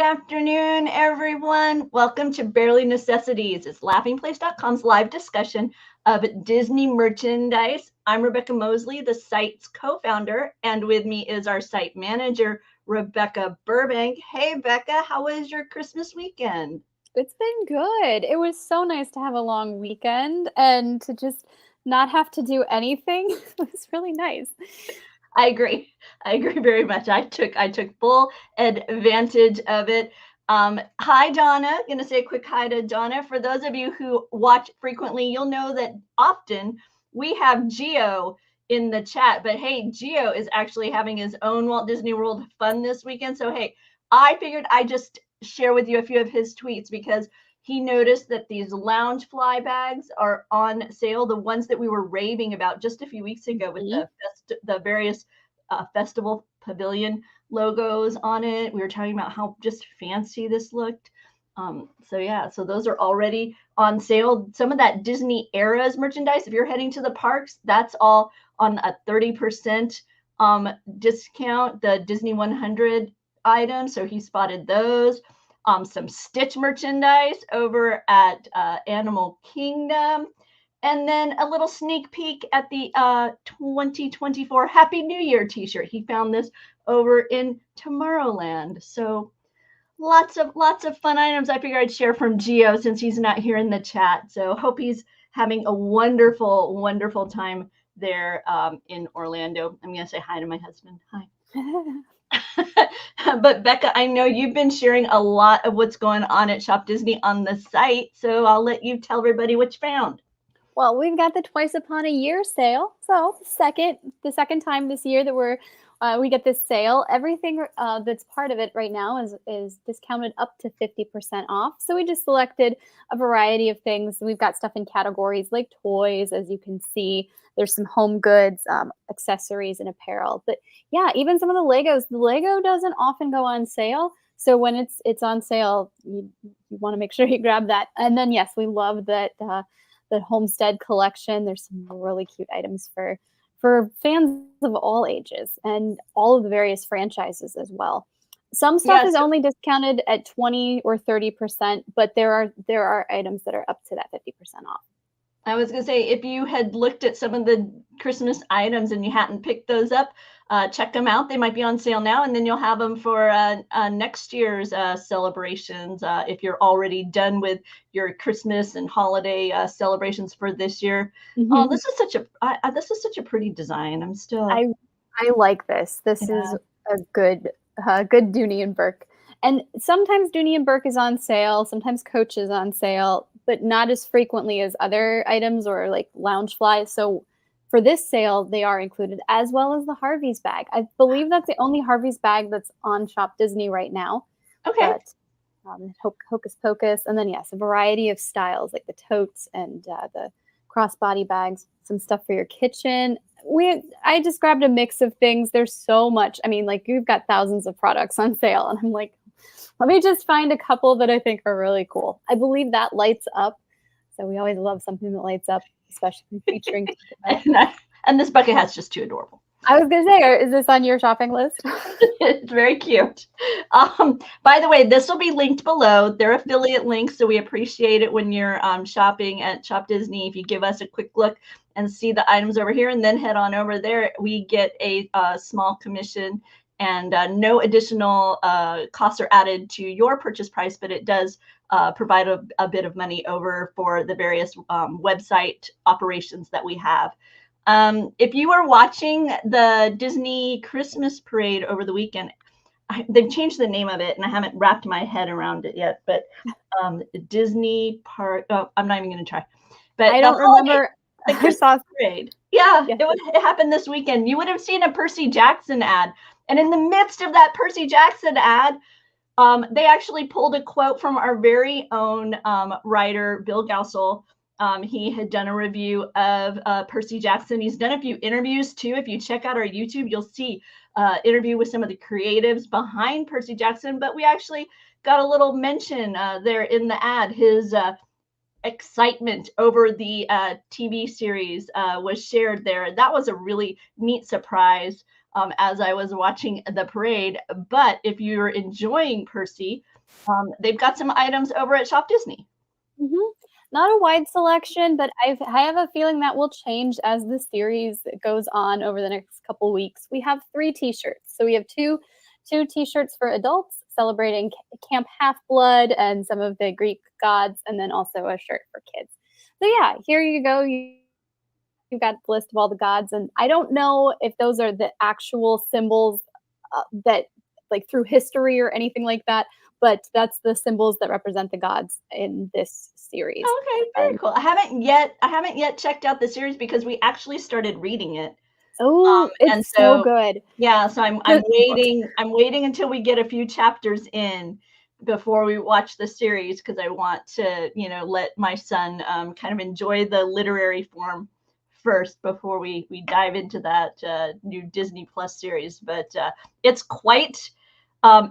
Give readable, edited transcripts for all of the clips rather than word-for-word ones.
afternoon, everyone. Welcome to Barely Necessities. It's laughingplace.com's live discussion of Disney merchandise. I'm Rebecca Mosley, the site's co-founder, and with me is our site manager, Rebecca Burbank. Hey, Becca, how was your Christmas weekend? It's been good. It was so nice to have a long weekend and to just not have to do anything. It was really nice. I agree. I agree very much. I took full advantage of it. Hi, Donna. Going to say a quick hi to Donna. For those of you who watch frequently, you'll know that often we have Geo in the chat. But hey, Geo is actually having his own Walt Disney World fun this weekend. So hey, I figured I'd just share with you a few of his tweets because he noticed that these lounge fly bags are on sale, the ones that we were raving about just a few weeks ago with the various festival pavilion logos on it. We were talking about how just fancy this looked. So those are already on sale. Some of that Disney Eras merchandise, if you're heading to the parks, that's all on a 30% discount. The Disney 100 items, so he spotted those. Some Stitch merchandise over at Animal Kingdom. And then a little sneak peek at the 2024 Happy New Year t-shirt. He found this over in Tomorrowland. So lots of fun items I figured I'd share from Geo since he's not here in the chat. So hope he's having a wonderful time there in Orlando. I'm going to say hi to my husband. Hi. But Becca, I know you've been sharing a lot of what's going on at Shop Disney on the site, so I'll let you tell everybody what you found. Well, we've got the Twice Upon a Year sale. So the second time this year that we get this sale. Everything that's part of it right now is discounted up to 50% off. So we just selected a variety of things. We've got stuff in categories like toys, as you can see. There's some home goods, accessories, and apparel. But yeah, even some of the Legos. The Lego doesn't often go on sale. So when it's on sale, you want to make sure you grab that. And then, yes, we love that the Homestead collection. There's some really cute items for fans of all ages and all of the various franchises as well. Some stuff is only discounted at 20 or 30%, but there are items that are up to that 50% off. I was going to say, if you had looked at some of the Christmas items and you hadn't picked those up, check them out. They might be on sale now, and then you'll have them for next year's celebrations if you're already done with your Christmas and holiday celebrations for this year. Mm-hmm. Oh, this is such a pretty design. I like this. This is a good Dooney and Burke. And sometimes Dooney and Burke is on sale. Sometimes Coach is on sale, but not as frequently as other items or like Loungefly. So for this sale, they are included, as well as the Harvey's bag. I believe that's the only Harvey's bag that's on Shop Disney right now. Okay. But, Hocus Pocus. And then, yes, a variety of styles like the totes and the crossbody bags, some stuff for your kitchen. I just grabbed a mix of things. There's so much. I mean, like, you've got thousands of products on sale. And I'm like, let me just find a couple that I think are really cool. I believe that lights up. So we always love something that lights up, especially featuring. and this bucket hat's just too adorable. I was going to say, is this on your shopping list? It's very cute. By the way, this will be linked below. They're affiliate links, so we appreciate it when you're shopping at Shop Disney. If you give us a quick look and see the items over here and then head on over there, we get a small commission, and no additional costs are added to your purchase price, but it does provide a bit of money over for the various website operations that we have. If you are watching the Disney Christmas Parade over the weekend, they've changed the name of it, and I haven't wrapped my head around it yet. But Disney Park. Oh, I'm not even going to try. But I don't remember. The Christmas Parade. Yeah. It happened this weekend. You would have seen a Percy Jackson ad, and in the midst of that Percy Jackson ad, they actually pulled a quote from our very own writer, Bill Gausel. He had done a review of Percy Jackson. He's done a few interviews too. If you check out our YouTube, you'll see interview with some of the creatives behind Percy Jackson. But we actually got a little mention there in the ad. His excitement over the TV series was shared there. That was a really neat surprise as I was watching the parade. But if you're enjoying Percy, they've got some items over at Shop Disney. Mhm. Not a wide selection, but I have a feeling that will change as the series goes on over the next couple weeks. We have 3 T-shirts. So we have two T-shirts for adults celebrating Camp Half-Blood and some of the Greek gods, and then also a shirt for kids. So yeah, here you go. You've got the list of all the gods, and I don't know if those are the actual symbols that, like, through history or anything like that, but that's the symbols that represent the gods in this series. Okay, very And cool. I haven't yet checked out the series because we actually started reading it. oh, And it's so so good. yeah, so I'm The books. waiting until we get a few chapters in before we watch the series because I want to, let my son kind of enjoy the literary form first before we dive into that new Disney Plus series. But it's quite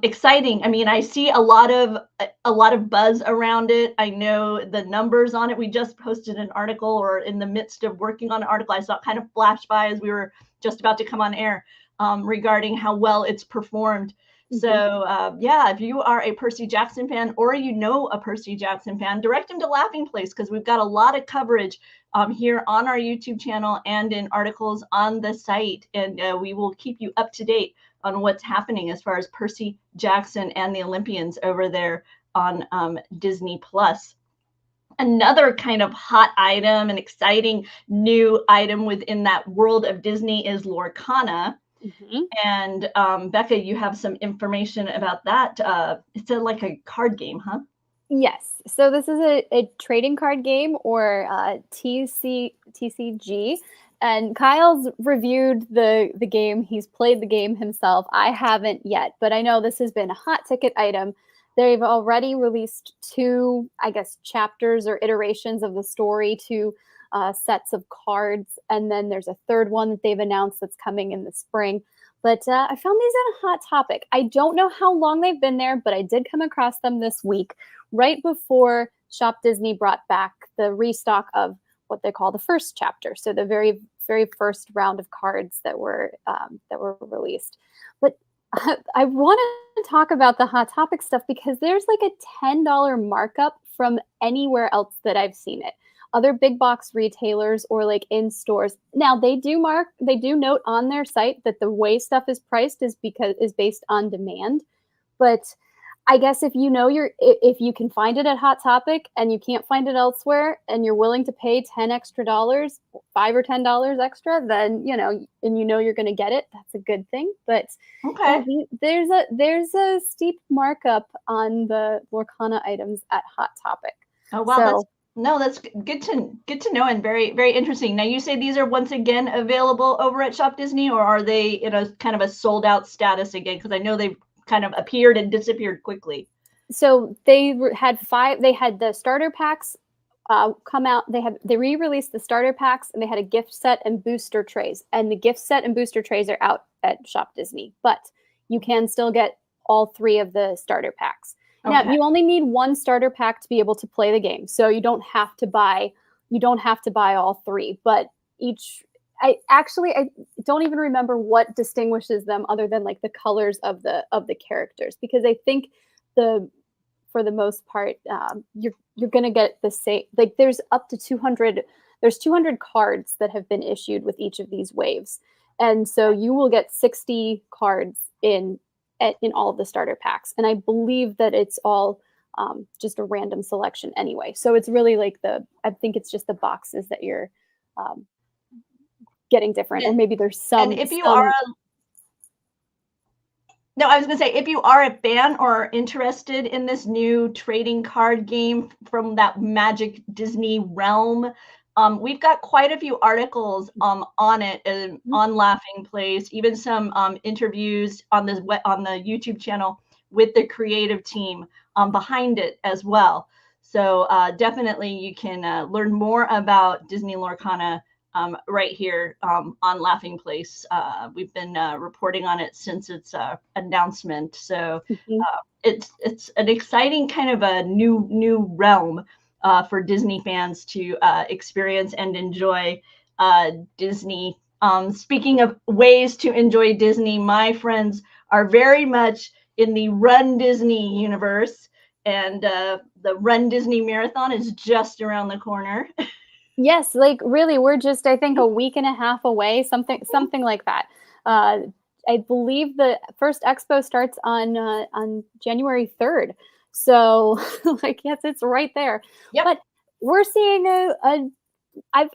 exciting. I mean, I see a lot of buzz around it. I know the numbers on it. We just posted an article, or in the midst of working on an article, I saw it kind of flash by as we were just about to come on air regarding how well it's performed. So Mhm. yeah, if you are a Percy Jackson fan or you know a Percy Jackson fan, direct them to Laughing Place because we've got a lot of coverage here on our YouTube channel and in articles on the site, and we will keep you up to date on what's happening as far as Percy Jackson and the Olympians over there on Disney Plus. Another kind of hot item, an exciting new item within that world of Disney is Lorcana. Mhm. And Becca, you have some information about that. It's like a card game, huh? Yes. So this is a trading card game, or TCG. And Kyle's reviewed the game. He's played the game himself. I haven't yet, but I know this has been a hot ticket item. They've already released two, I guess, chapters or iterations of the story, two sets of cards, and then there's a third one that they've announced that's coming in the spring. But I found these at a Hot Topic. I don't know how long they've been there, but I did come across them this week, right before Shop Disney brought back the restock of what they call the first chapter, so the very very first round of cards that were released. But I want to talk about the Hot Topic stuff because there's like a $10 markup from anywhere else that I've seen it. Other big box retailers or like in stores. Now they do note on their site that the way stuff is priced is based on demand, but I guess if you can find it at Hot Topic and you can't find it elsewhere and you're willing to pay 10 extra dollars, $5 or $10 extra, then and you're going to get it, that's a good thing. But yeah, Okay. there's a steep markup on the Lorcana items at Hot Topic. Oh wow, that's So no, that's good to know and very very interesting. Now you say these are once again available over at Shop Disney, or are they in a kind of a sold out status again? Because I know they've kind of appeared and disappeared quickly. so they had the starter packs come out. They re-released the starter packs, and they had a gift set and booster trays, and the gift set and booster trays are out at Shop Disney, but you can still get all three of the starter packs. Now Okay. you only need one starter pack to be able to play the game, so you don't have to buy all three, but each I don't even remember what distinguishes them other than like the colors of the characters, because I think the for the most part, you're gonna get the same. Like there's up to 200. There's 200 cards that have been issued with each of these waves, and so you will get 60 cards in all of the starter packs. And I believe that it's all just a random selection anyway. So it's really like I think it's just the boxes that you're um, getting different, or And maybe there's and if you are some. no, I was going to say, if you are a fan or interested in this new trading card game from that Magic Disney realm, we've got quite a few articles on it on Laughing Place, even some interviews on on the YouTube channel with the creative team behind it as well. So definitely you can learn more about Disney Lorcana right here on Laughing Place. We've been reporting on it since its announcement. So Mhm. it's an exciting kind of a new realm for Disney fans to experience and enjoy Disney. Speaking of ways to enjoy Disney, my friends are very much in the Run Disney universe, and the Run Disney Marathon is just around the corner. Yes, like really, we're just I think a week and a half away, something like that. Uh, I believe the first expo starts on January 3rd. So like yes, it's right there. Yep. But we're seeing I'm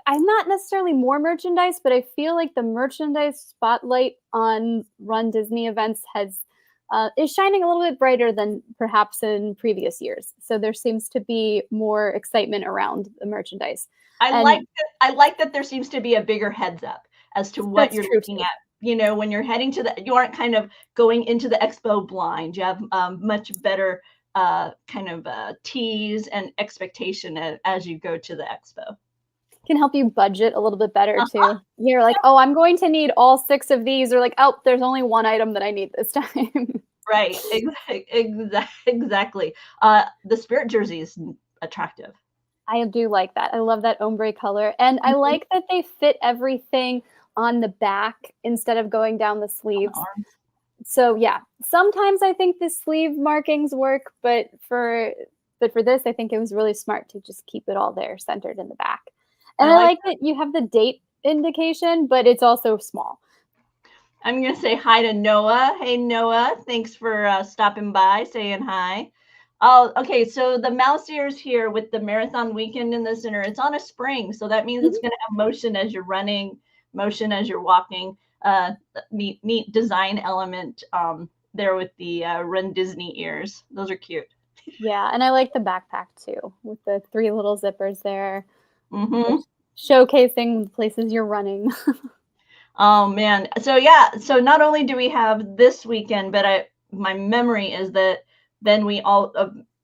not necessarily more merchandise, but I feel like the merchandise spotlight on Run Disney events is shining a little bit brighter than perhaps in previous years. So there seems to be more excitement around the merchandise. And I like that there seems to be a bigger heads up as to what that's you're true looking too. at. You know, when you're heading to you aren't kind of going into the expo blind. You have much better kind of tease and expectation as you go to the expo. Can help you budget a little bit better Uh-huh. too. You're like, oh, I'm going to need all 6 of these, or like, oh, there's only one item that I need this time. Right. Exactly. The spirit jersey is attractive. I do like that. I love that ombre color. And I Mhm. like that they fit everything on the back instead of going down the On the sleeves. arm. So yeah, sometimes I think the sleeve markings work, but for this, I think it was really smart to just keep it all there centered in the back. And I I like like that you have the date indication, but it's also small. I'm going to say hi to Noah. Hey, Noah. Thanks for stopping by, saying hi. Oh, okay. So the mouse ears here with the marathon weekend in the center, it's on a spring. So that means it's Mhm. going to have motion as you're running, motion as you're walking. Neat design element there with the Run Disney ears. Those are cute. Yeah, and I like the backpack too, with the 3 little zippers there, Hmm. just showcasing the places you're running. Oh man. So yeah, so not only do we have this weekend, but my memory is that then we all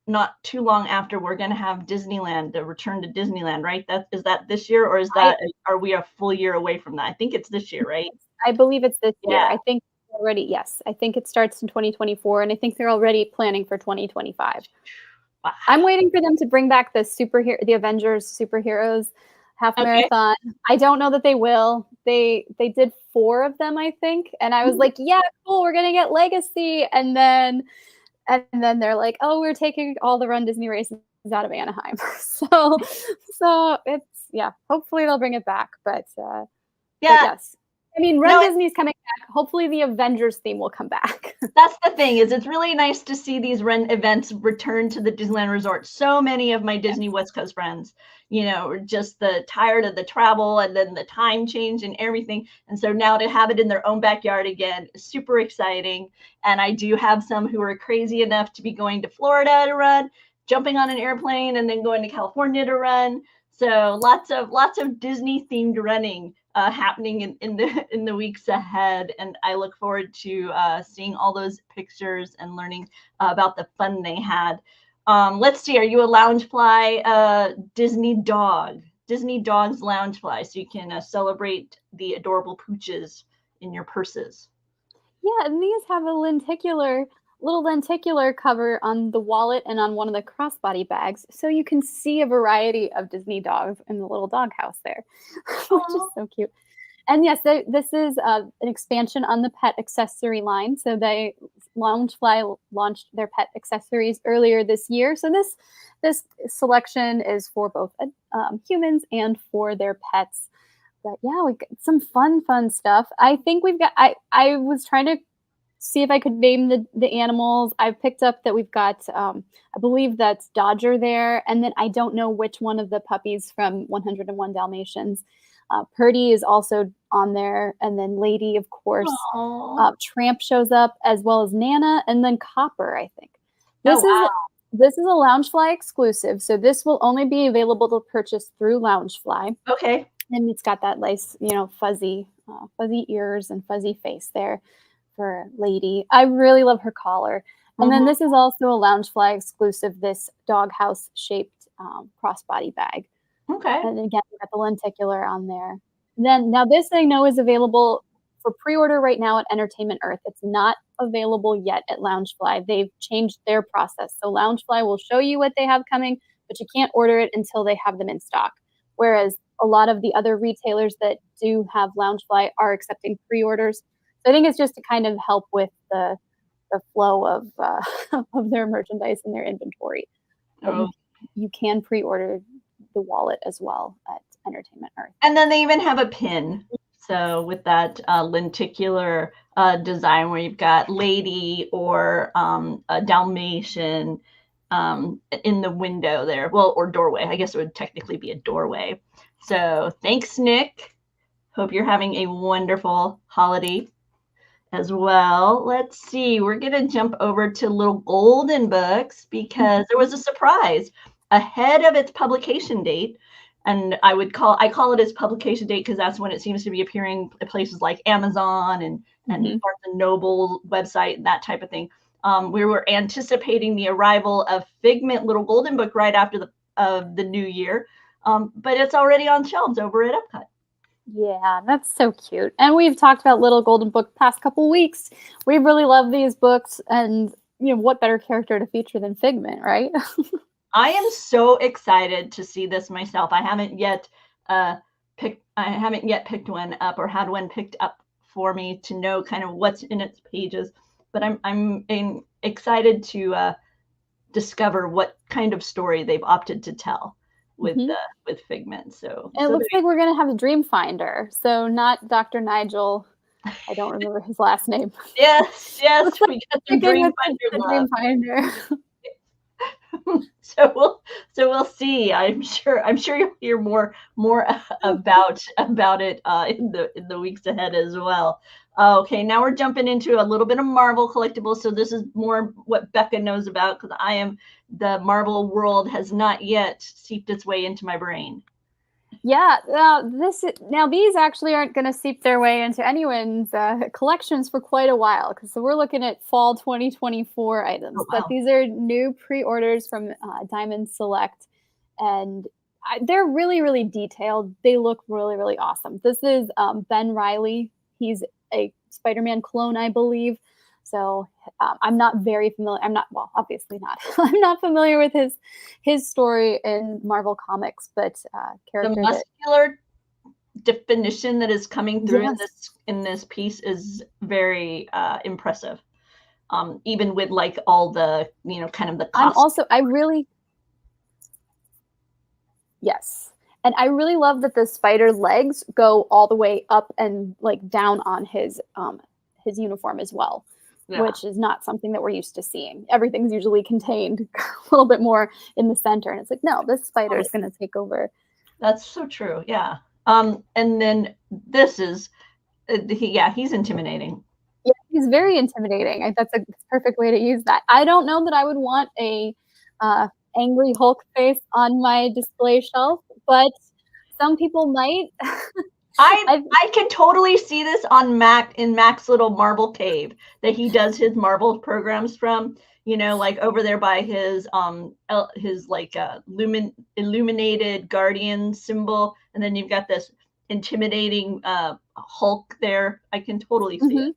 not too long after we're going to have Disneyland, the return to Disneyland, right? That is that this year or is I that are we a full year away from that? I think it's this year, right? I believe it's this year. Yeah. I think already yes, I think it starts in 2024, and I think they're already planning for 2025. Wow. I'm waiting for them to bring back the Avengers superheroes half Okay. marathon. I don't know that they will. They did 4 of them, I think, and I was like, "Yeah, cool, we're gonna get Legacy," and then they're like, "Oh, we're taking all the Run Disney races out of Anaheim." So it's yeah, hopefully they'll bring it back, but Yeah. yes. I mean, Run No, Disney's coming back. Hopefully the Avengers theme will come back. that's the thing is it's really nice to see these rent events return to the Disneyland Resort. So many of my Disney Yes. West Coast friends, you know, are just the tired of the travel and then the time change and everything. And so now to have it in their own backyard again is super exciting. And I do have some who are crazy enough to be going to Florida to run, jumping on an airplane and then going to California to run. So lots of Disney themed running happening in the in the weeks ahead, and I look forward to seeing all those pictures and learning about the fun they had. Let's see, are you a Loungefly Disney dog? Disney dogs Loungefly, so you can celebrate the adorable pooches in your purses. Yeah, and these have a little lenticular cover on the wallet and on one of the crossbody bags, so you can see a variety of Disney dogs in the little doghouse there, which is Oh, so cute. And yes, this is an expansion on the pet accessory line. So Loungefly launched their pet accessories earlier this year. So this selection is for both humans and for their pets. But yeah, we got some fun stuff. I think we've got. I was trying to see if I could name the animals. I've picked up that we've got. I believe that's Dodger there, and then I don't know which one of the puppies from 101 Dalmatians. Purdy is also on there, and then Lady, of course. oh, Tramp shows up as well as Nana, and then Copper. I think oh this is wow. this is a Loungefly exclusive, so this will only be available to purchase through Loungefly. Okay. And it's got that nice, fuzzy ears and fuzzy face there for Lady. I really love her collar. And then Mm-hmm. this is also a Loungefly exclusive, this doghouse shaped crossbody bag. Okay. And again, we got the lenticular on there. Then now this I know is available for pre-order right now at Entertainment Earth. It's not available yet at Loungefly. They've changed their process. So Loungefly will show you what they have coming, but you can't order it until they have them in stock. Whereas a lot of the other retailers that do have Loungefly are accepting pre-orders. So I think it's just to kind of help with the flow of of their merchandise and their inventory. But Oh, you can pre-order the wallet as well at Entertainment Earth. and then they even have a pin. So with that lenticular design where you've got lady or a Dalmatian in the window there. Well, or doorway. I guess it would technically be a doorway. So thanks, Nick. Hope you're having a wonderful holiday as well. Let's see. We're going to jump over to Little Golden Books because there was a surprise ahead of its publication date. And I call it its publication date because that's when it seems to be appearing at places like Amazon and Barnes and Noble website and that type of thing. We were anticipating the arrival of Figment Little Golden Book right after the new year, but it's already on shelves over at Epcot. Yeah, that's so cute. And we've talked about Little Golden Book past couple weeks. We really love these books, and what better character to feature than Figment, right? I am so excited to see this myself. I haven't yet picked one up or had one picked up for me to know kind of what's in its pages. But I'm excited to discover what kind of story they've opted to tell with Figment. So it looks like we're gonna have a Dream Finder. So not Dr. Nigel. I don't remember his last name. Yes, Looks like we got some Dream Finder. So we'll see. I'm sure you'll hear more about it in the weeks ahead as well. Okay, now we're jumping into a little bit of Marvel collectibles. So this is more what Becca knows about because the Marvel world has not yet seeped its way into my brain. Yeah, now these actually aren't going to seep their way into anyone's collections for quite a while because we're looking at fall 2024 items. Oh, wow. But these are new pre-orders from Diamond Select, and they're really, really detailed. They look really, really awesome. This is Ben Reilly. He's a Spider-Man clone, I believe. So I'm not very familiar. Obviously not. I'm not familiar with his story in Marvel Comics, but the muscular definition that is coming through in this piece is very impressive. Even with like all the kind of the costume. Yes. And I really love that the spider legs go all the way up and like down on his uniform as well. Yeah. Which is not something that we're used to seeing. Everything's usually contained a little bit more in the center. And it's like, no, this spider is going to take over. That's so true. Yeah. And then this is, he's intimidating. Yeah, he's very intimidating. That's a perfect way to use that. I don't know that I would want a angry Hulk face on my display shelf, but some people might. I can totally see this on Mac's little marble cave that he does his marble programs from, like over there by his like illuminated guardian symbol, and then you've got this intimidating Hulk there. I can totally see it.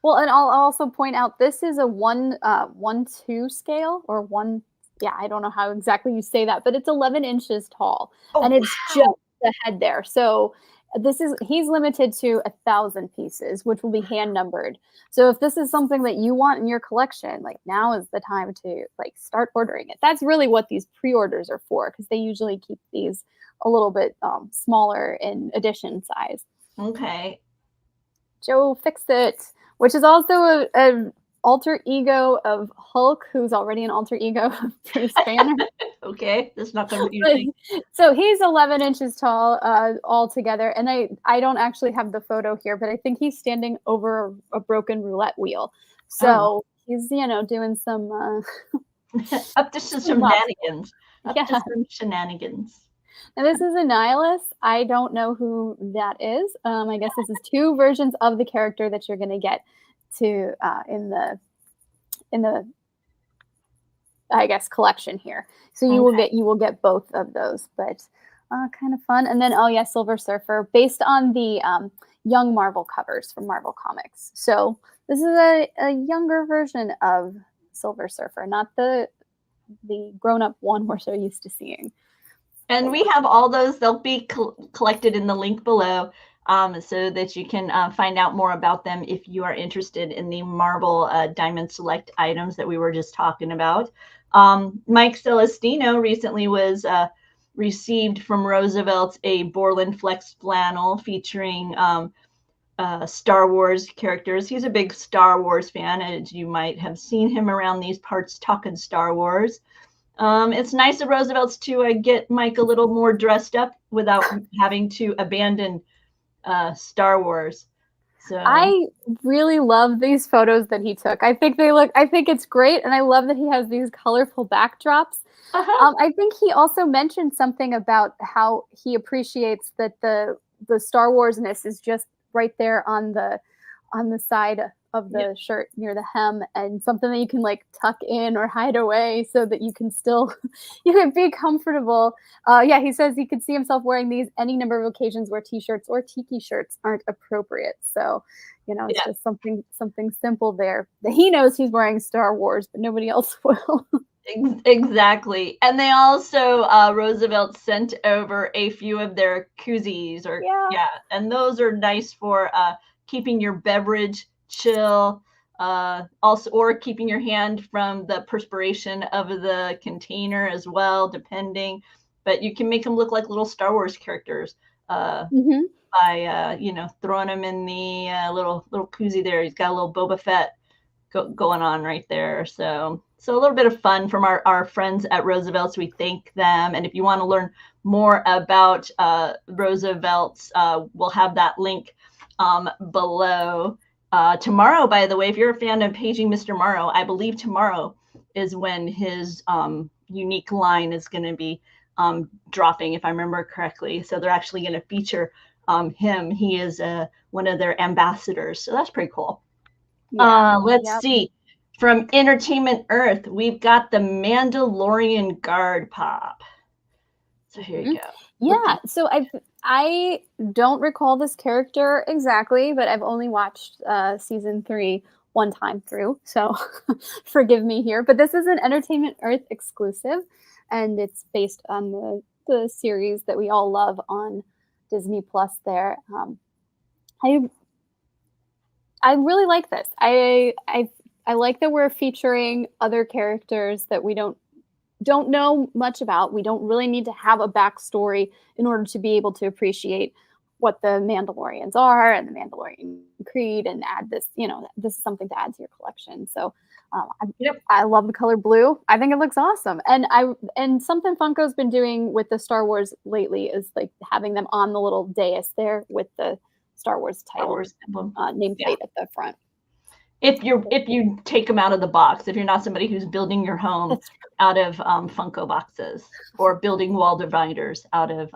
Well, and I'll also point out this is a 1:2 scale or one. Yeah, I don't know how exactly you say that, but it's 11 inches tall, and it's just the head there. So he's limited to 1,000 pieces, which will be hand numbered. So if this is something that you want in your collection, like now is the time to like start ordering it. That's really what these pre-orders are for, because they usually keep these a little bit smaller in edition size. Okay. Joe Fixit, which is also an alter ego of Hulk, who's already an alter ego of Bruce Banner. Okay, that's not confusing. So he's 11 inches tall altogether, and I don't actually have the photo here, but I think he's standing over a broken roulette wheel. So he's doing some up to some shenanigans. To some shenanigans. And this is Annihilus. I don't know who that is. I guess this is two versions of the character that you're going to get to in the I guess collection here. So you will get both of those, but kind of fun. And then Silver Surfer, based on the young Marvel covers from Marvel Comics. So this is a younger version of Silver Surfer, not the the grown-up one we're so used to seeing. And we have all those. They'll be collected in the link below, so that you can find out more about them if you are interested in the Marvel Diamond Select items that we were just talking about. Mike Celestino recently was received from Roosevelt's a Borland Flex flannel featuring Star Wars characters. He's a big Star Wars fan, as you might have seen him around these parts talking Star Wars. It's nice of Roosevelt's to get Mike a little more dressed up without having to abandon Star Wars. So I really love these photos that he took. I think it's great. And I love that he has these colorful backdrops. I think he also mentioned something about how he appreciates that the Star Wars-ness is just right there on the side of the shirt near the hem, and something that you can like tuck in or hide away so that you can still you can be comfortable. He says he could see himself wearing these any number of occasions where t-shirts or tiki shirts aren't appropriate. So, it's just something simple there that he knows he's wearing Star Wars, but nobody else will. Exactly. And they also, Roosevelt sent over a few of their koozies and those are nice for keeping your beverage chill, also, or keeping your hand from the perspiration of the container as well, depending. But you can make them look like little Star Wars characters by throwing them in the little koozie there. He's got a little Boba Fett going on right there. So a little bit of fun from our friends at Roosevelt's. We thank them. And if you want to learn more about Roosevelt's, we'll have that link below. Tomorrow, by the way, if you're a fan of Paging Mr. Morrow, I believe tomorrow is when his unique line is going to be dropping, if I remember correctly. So they're actually going to feature him. He is one of their ambassadors. So that's pretty cool. Let's see. From Entertainment Earth, we've got the Mandalorian Guard Pop. So here you go. Yeah. So I don't recall this character exactly, but I've only watched season 3 one time through. So forgive me here. But this is an Entertainment Earth exclusive, and it's based on the series that we all love on Disney Plus there. I really like this. I like that we're featuring other characters that we don't know much about. We don't really need to have a backstory in order to be able to appreciate what the Mandalorians are and the Mandalorian Creed, and add this, this is something to add to your collection. So I love the color blue. I think it looks awesome. And something Funko's been doing with the Star Wars lately is like having them on the little dais there with the Star Wars title nameplate at the front. If you take them out of the box, if you're not somebody who's building your home out of Funko boxes, or building wall dividers out of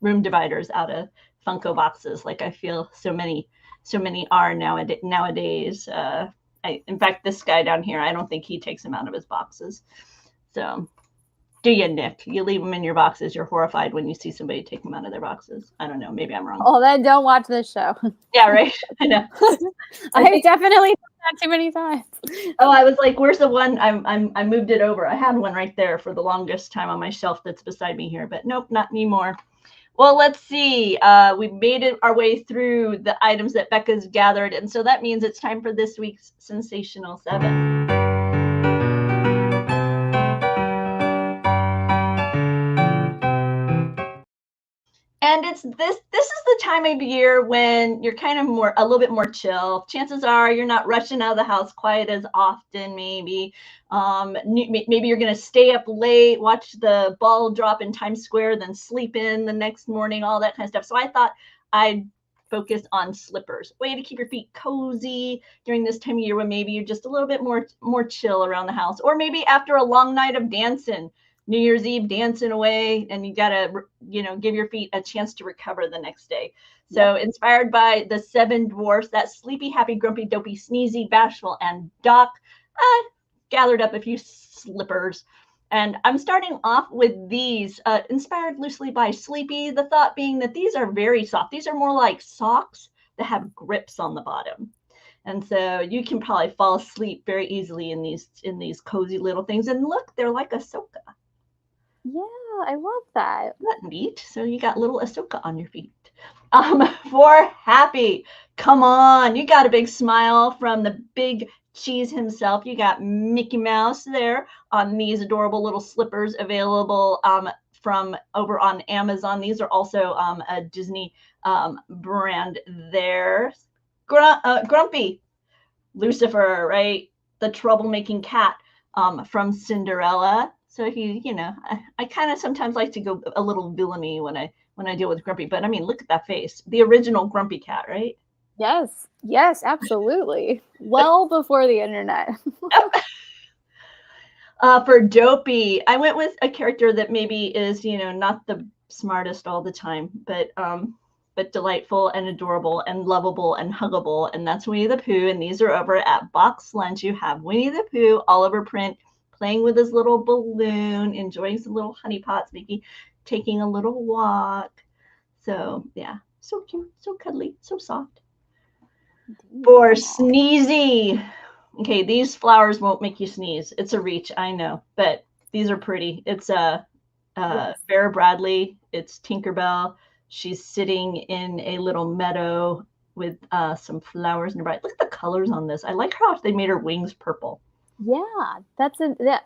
room dividers out of Funko boxes, like I feel so many are nowadays. In fact, this guy down here, I don't think he takes them out of his boxes. So, do you, Nick? You leave them in your boxes. You're horrified when you see somebody take them out of their boxes. I don't know. Maybe I'm wrong. Oh, then don't watch this show. Yeah, right. I know. I definitely done that too many times. Oh, I was like, "Where's the one?" I moved it over. I had one right there for the longest time on my shelf that's beside me here, but nope, not anymore. Well, let's see. We made our way through the items that Becca's gathered, and so that means it's time for this week's Sensational 7. And it's this is the time of year when you're kind of a little bit more chill. Chances are you're not rushing out of the house quite as often, maybe. Maybe you're going to stay up late, watch the ball drop in Times Square, then sleep in the next morning, all that kind of stuff. So I thought I'd focus on slippers. Way to keep your feet cozy during this time of year when maybe you're just a little bit more chill around the house. Or maybe after a long night of dancing, New Year's Eve dancing away, and you got to, give your feet a chance to recover the next day. So inspired by the 7 dwarfs, that sleepy, happy, grumpy, dopey, sneezy, bashful, and Doc, gathered up a few slippers. And I'm starting off with these, inspired loosely by Sleepy, the thought being that these are very soft. These are more like socks that have grips on the bottom. And so you can probably fall asleep very easily in these cozy little things. And look, they're like Ahsoka. Yeah, I love that. Isn't that neat? So you got little Ahsoka on your feet. For happy, come on, you got a big smile from the big cheese himself. You got Mickey Mouse there on these adorable little slippers available from over on Amazon. These are also a Disney brand there. Grumpy, Lucifer, right? The troublemaking cat from Cinderella. So he, I kind of sometimes like to go a little villainy when I deal with Grumpy. But I mean, look at that face. The original Grumpy cat, right? Yes, yes, absolutely. Well before the internet. For Dopey, I went with a character that maybe is, not the smartest all the time, but delightful and adorable and lovable and huggable, and that's Winnie the Pooh. And these are over at Box Lunch. You have Winnie the Pooh, Oliver Print, playing with his little balloon, enjoying some little honey pots, maybe taking a little walk. So yeah, so cute, so cuddly, so soft. For Sneezy, okay, these flowers won't make you sneeze. It's a reach, I know, but these are pretty. It's a Yes. Vera Bradley. It's Tinkerbell. She's sitting in a little meadow with some flowers nearby. Look at the colors on this. I like how they made her wings purple. Yeah,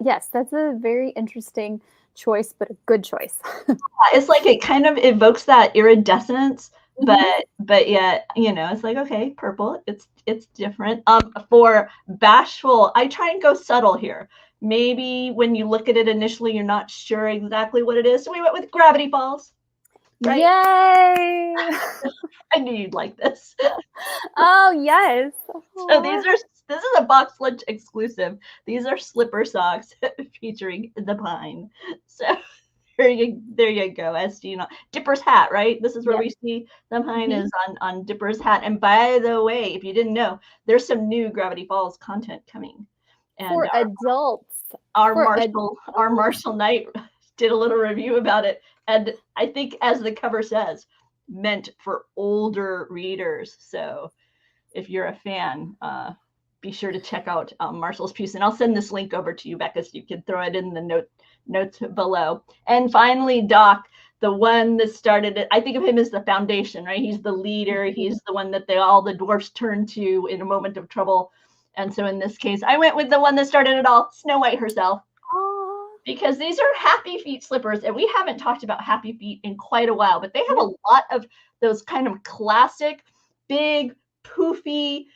yes, that's a very interesting choice, but a good choice. It's like it kind of evokes that iridescence, Mhm. but yet, it's like, okay, purple, it's different. For bashful, I try and go subtle here. Maybe when you look at it initially, you're not sure exactly what it is. So we went with Gravity Falls, right? Yay! I knew you'd like this. Oh, yes. So Aw. this is a Box Lunch exclusive. These are slipper socks featuring the pine. So there you go. As you know, Dipper's hat, right? This is where Yep. we see the pine Mhm. is on Dipper's hat. And by the way, if you didn't know, there's some new Gravity Falls content coming. And For adults. our For Marshall our adults. Marshall Knight did a little review about it. And I think, as the cover says, meant for older readers. So if you're a fan, be sure to check out Marshall's piece. And I'll send this link over to you, Becca, so you can throw it in the notes below. And finally, Doc, the one that started it. I think of him as the foundation, right? He's the leader. He's the one that all the dwarfs turn to in a moment of trouble. And so in this case, I went with the one that started it all, Snow White herself, Aw. because these are Happy Feet slippers. And we haven't talked about Happy Feet in quite a while, but they have Yeah. a lot of those kind of classic, big, poofy,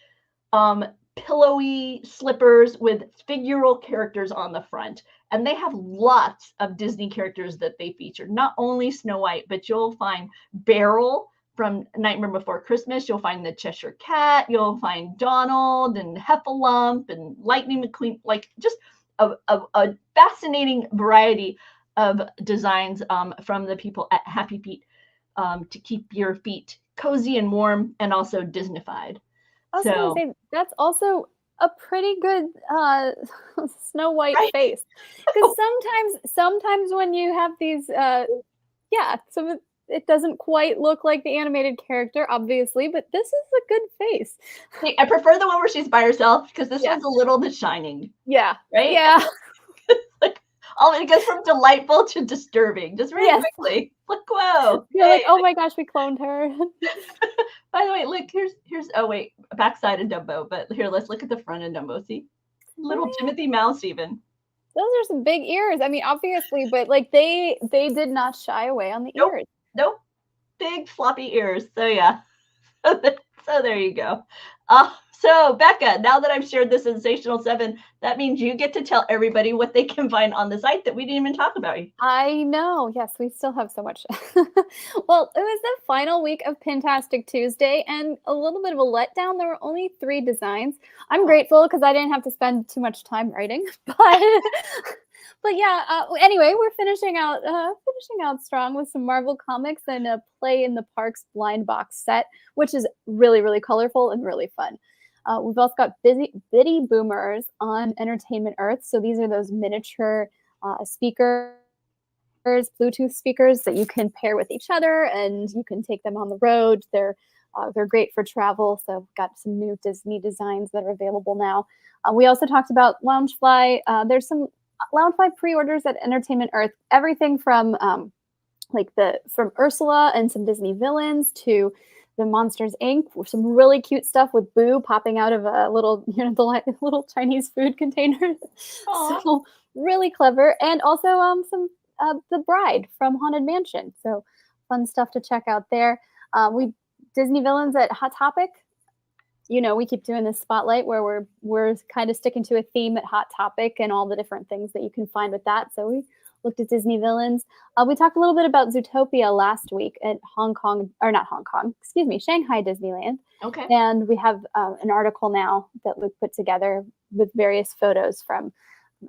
pillowy slippers with figural characters on the front. And they have lots of Disney characters that they feature. Not only Snow White, but you'll find Beryl from Nightmare Before Christmas. You'll find the Cheshire Cat. You'll find Donald and Heffalump and Lightning McQueen. Like, just a fascinating variety of designs from the people at Happy Feet to keep your feet cozy and warm and also Disneyfied. I was gonna So, say that's also a pretty good Snow White right. face. Because sometimes when you have these yeah, it doesn't quite look like the animated character, obviously, but this is a good face. I prefer the one where she's by herself because this Yes. one's a little The Shining, Yeah. right? Yeah. Like, it goes from delightful to disturbing just very Yes. quickly. Like, whoa, You're like, hey. oh my gosh, we cloned her. By the way, look, here's oh wait, backside of Dumbo, but here, let's look at the front of Dumbo. See, little Oh, yeah. Timothy Mouse even. Those are some big ears. I mean, obviously, but like they did not shy away on the Nope, ears. nope, big floppy ears. So yeah, so there you go. So Becca, now that I've shared the sensational 7, that means you get to tell everybody what they can find on the site that we didn't even talk about. I know. Yes, we still have so much. Well, it was the final week of Pintastic Tuesday and a little bit of a letdown. There were only 3 designs. I'm grateful because I didn't have to spend too much time writing, but yeah. Anyway, we're finishing out strong with some Marvel comics and a Play in the Parks blind box set, which is really really colorful and really fun. We've also got Bitty Boomers on Entertainment Earth. So these are those miniature speakers, Bluetooth speakers that you can pair with each other and you can take them on the road. They're They're great for travel, so we've got some new Disney designs that are available now. We also talked about Loungefly. There's some Loungefly pre-orders at Entertainment Earth. Everything from from Ursula and some Disney villains to the Monsters Inc. Some really cute stuff with Boo popping out of a little, the little Chinese food container. Aw. So really clever, and also some the Bride from Haunted Mansion. So fun stuff to check out there. We Disney villains at Hot Topic. We keep doing this spotlight where we're kind of sticking to a theme at Hot Topic and all the different things that you can find with that. So we looked at Disney villains. We talked a little bit about Zootopia last week at Shanghai Disneyland. Okay. And we have an article now that we put together with various photos from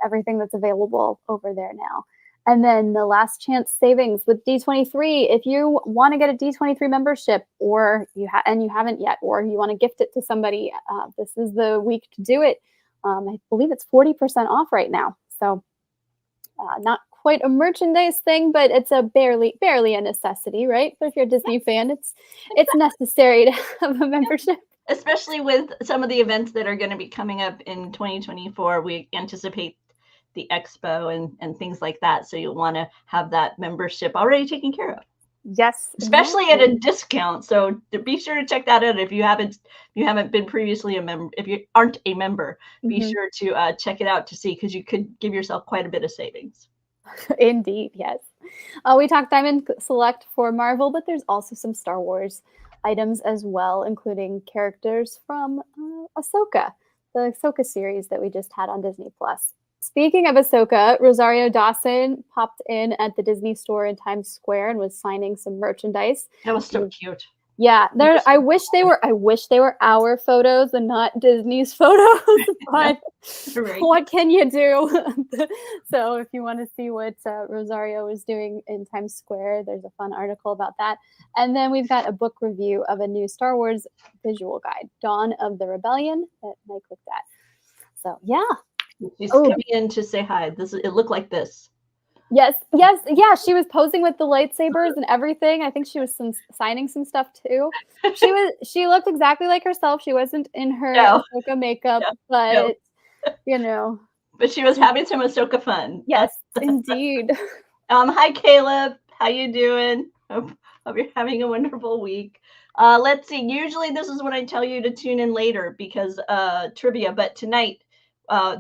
everything that's available over there now. And then the last chance savings with D23. If you want to get a D23 membership, or you haven't yet, or you want to gift it to somebody, this is the week to do it. I believe it's 40% off right now. So not quite a merchandise thing, but it's a barely a necessity, right? But if you're a Disney fan, it's necessary to have a membership. Especially with some of the events that are going to be coming up in 2024. We anticipate the expo and things like that. So you'll want to have that membership already taken care of. Yes. Especially at a discount. So be sure to check that out. If you haven't been previously a member, if you aren't a member, be sure to check it out to see, because you could give yourself quite a bit of savings. Indeed, yes. We talked Diamond Select for Marvel, but there's also some Star Wars items as well, including characters from Ahsoka, the Ahsoka series that we just had on Disney Plus. Speaking of Ahsoka, Rosario Dawson popped in at the Disney store in Times Square and was signing some merchandise. That was so cute. Yeah, I wish they were our photos and not Disney's photos, but Right. What can you do? So if you want to see what Rosario is doing in Times Square, there's a fun article about that. And then we've got a book review of a new Star Wars visual guide, Dawn of the Rebellion, that Mike looked at. So yeah. She's coming in to say hi. It looked like this. Yes. Yeah, she was posing with the lightsabers and everything. I think she was signing some stuff too. She looked exactly like herself. She wasn't in her Ahsoka makeup, but But she was having some Ahsoka fun. Yes, indeed. Hi Caleb. How you doing? Hope you're having a wonderful week. Let's see. Usually this is when I tell you to tune in later because trivia, but tonight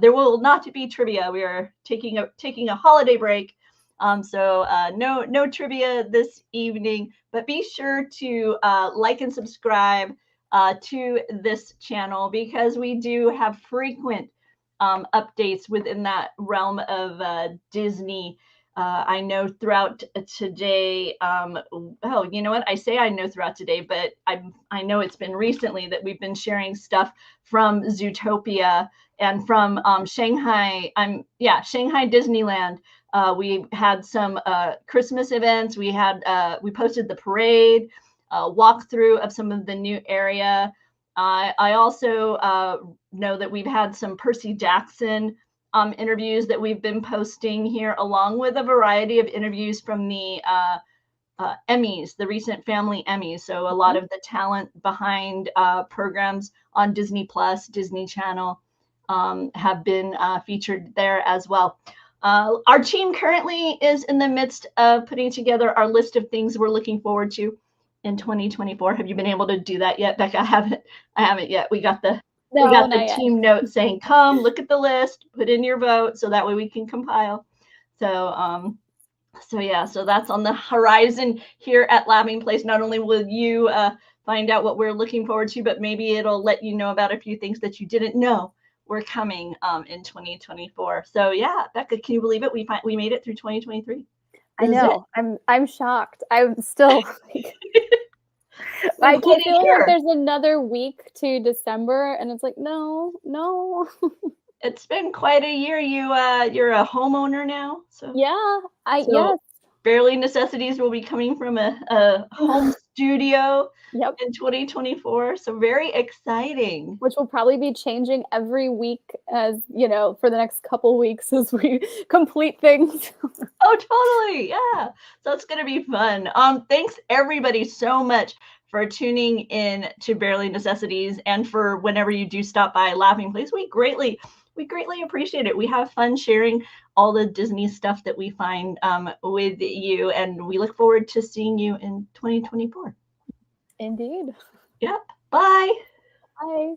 there will not be trivia. We are taking a holiday break. So no trivia this evening, but be sure to like and subscribe to this channel, because we do have frequent updates within that realm of Disney. I know throughout today, you know what? I say I know throughout today, but I know it's been recently that we've been sharing stuff from Zootopia and from Shanghai. Shanghai Disneyland. We had some Christmas events. We posted the parade, walkthrough of some of the new area. I also know that we've had some Percy Jackson interviews that we've been posting here, along with a variety of interviews from the Emmys, the recent family Emmys. So a lot of the talent behind programs on Disney Plus, Disney Channel have been featured there as well. Our team currently is in the midst of putting together our list of things we're looking forward to in 2024. Have you been able to do that yet, Becca? I haven't yet. We got the team note saying, come look at the list, put in your vote, so that way we can compile. So that's on the horizon here at Laughing Place. Not only will you find out what we're looking forward to, but maybe it'll let you know about a few things that you didn't know were coming in 2024. So yeah, Becca, can you believe it? We made it through 2023. I know. I'm shocked. I'm still I keep feeling like there's another week to December, and it's like, no. It's been quite a year. You're a homeowner now, so yeah, yes. Barely Necessities will be coming from a home studio in 2024. So very exciting. Which will probably be changing every week, as for the next couple weeks as we complete things. Oh, totally. Yeah. So it's going to be fun. Thanks everybody so much for tuning in to Barely Necessities, and for whenever you do stop by Laughing Place. We greatly appreciate it. We have fun sharing all the Disney stuff that we find with you, and we look forward to seeing you in 2024. Indeed. Yep. Bye. Bye.